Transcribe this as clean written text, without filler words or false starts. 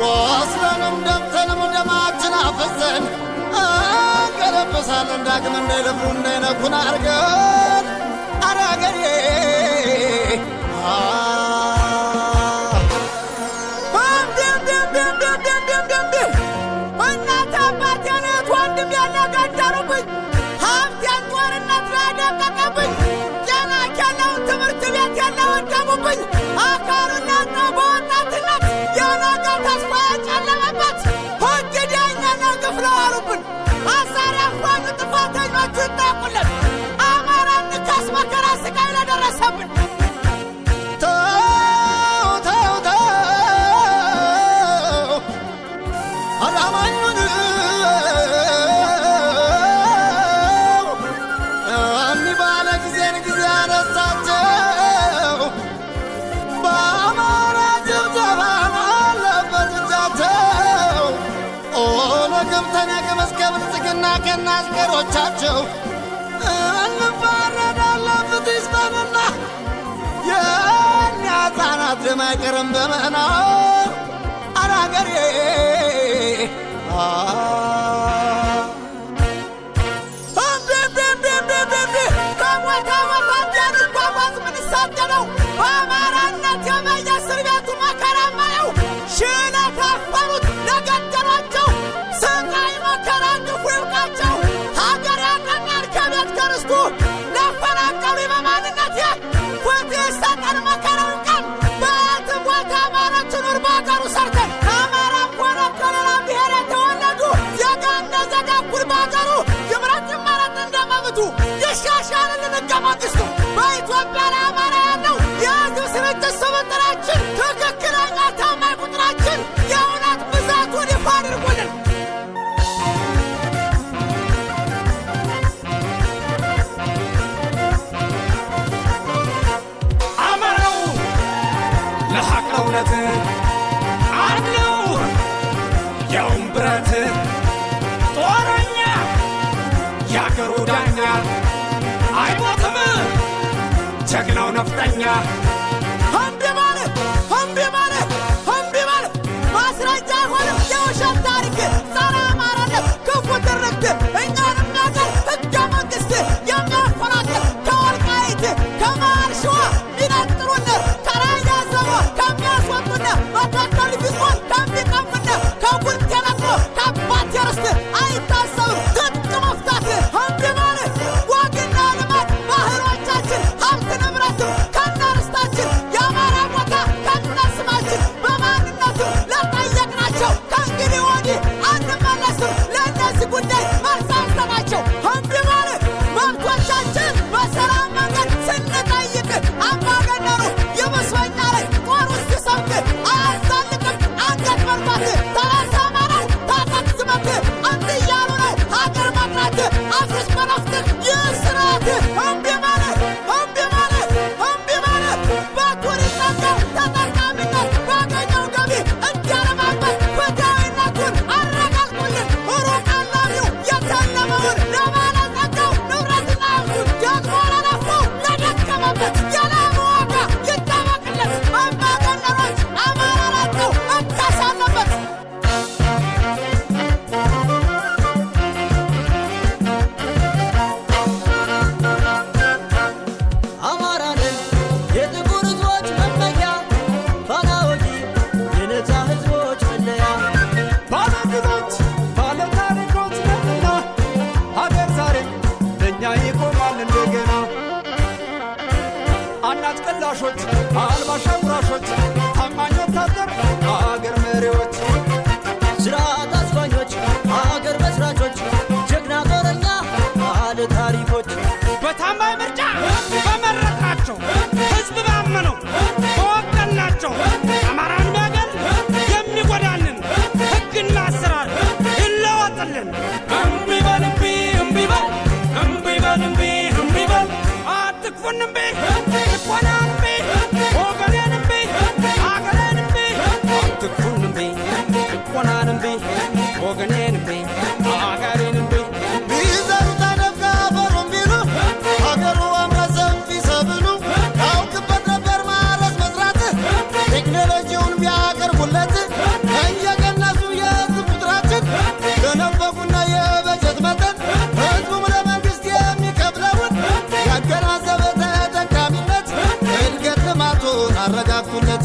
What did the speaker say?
ወስለንም ደምተንም ደማችን አፍሰን አንገለብሳለን ዳግም እንዳይለፍሩ እንዳይነኩን አርገን አራገሬ ከናስገሮቻቸው እንፋረዳለን ፍትህ ይስጠንና የእኛ ሕፃናት ደም አይቀርም በመና አራገሬ ከሞታ ወታደር ጓጓዝ ምንሳደነው በአማራነት የመየስር ቤቱ መከራ ማየው ሽለት አፈሩት ለገደሏቸው ስቃይ መከራ ግፉ ይብቃቸው ሀገር ያቀናል ከቤት ከርስቱ ለፈናቀሉ በማንነት ፍትህ ይሰጠን መከራው ይብቃን በየትም ቦታ አማራች ኑር በሀገሩ ሰርተን ከአማራም ሆነ ከሌላ ብሔር የተወለዱ ዜጋ እንደ ዜጋ እኩል በሀገሩ ይምረጥ ይመረጥ እንደ መብቱ ይሻሻልልን ሕገ መንግሥቱ በኢትዮጵያ ላይ አማራ ያለው የሕዝብ ስርጭት ስብጥራችን ትክክለኛ ታማኝ ቁጥራችን የእውነት ብዛቱን ይፋ አድርጉልን አማራው ለሐቅ እውነት አለው ያውም ብረት ጦረኛ ያገሩ ዳኛ አይሞትም ጀግናው ነፍጠኛ እምቢ ማለት ማስረጃ አይሆንም የውሸት ታሪክ ጸረ አማራነት ክፉ ትርክት እኛን የሚያቀር ሕገ መንግሥት የሚያፈናቅል ከወልቃይት ከመሃል ሸዋ ሚነጥሩን ከራያ ዘቦ ከሚያስወጡን መተከል ቢሆን ከሚቀሙን ከጉልቴ ነቅሎ ከአባቴ ርስት አይታሰብም ትጥቅ መፍታት እምቢ ማለት ወግና ልማት ባህሎቻችን ሀብት ንብረትም ከነ ርስታችን የአማራ ቦታ ከነ ስማችን በማንነቱ ለጠየቅናቸው ከእንግዲህ ወዲህ አንመለስም ለእነዚህ ጉዳይ መልስ አንሰጣቸው እምቢ ማለት መብቶቻችን በሰላም መንገድ ስንጠይቅ አምባገነኑ ይመስለኛ ላይ ጦር ውስጥ ሲሰብክ አያዛልቅም አንገት መርባት ተራሳ አማራው ታጠቅ ዝመት እምቢ እያሉ ነው ሀገር መቅረት አፍርስ በነፍጥህ ይህ ስርዓት እምቢ ማለት በቱሪዝም ተጠቃሚነት ባገኘው ገቢ እንዲያለማበት ፍትሃዊነቱን አረጋግጡልን ሩቅ አላሚው የተለመውን ለባለጸጋው ንብረትና ሀብቱን ደግሞ ለለፋው ለደከመበት የላመ ዋጋ ይጠበቅለት አምባገነኖች አማራ ላቀው መካስ አለበት አማራንን የጥቁር ሕዝቦች መመኪያ ፋና ወጊ የነፃ ሕዝቦች መለያ ባለድሎች ባለ ታሪኮች ነንና ሀገር ዛሬ ለእኛ ይቆማል እንደገና አናት ቀላሾች አልባሽ አጉራሾች ታማኝ ወታደር ሀገር መሪዎች ስርዓት አስፋኞች ሀገር መስራቾች ጀግና ጦረኛ ባለ ታሪኮች በታማኝ ምርጫ በመረጥናቸው ሕዝብ ባመነው በወከልናቸው አማራን ሚያገል የሚጎዳንን ሕግና አሰራር ይለወጥልን። እምቢ በል እምቢ በል እምቢ በል አትክፉን እምቢ ልቦና እምቢ ወገኔን እምቢ አገሬን እምቢ አትክፉን እምቢ መቱለት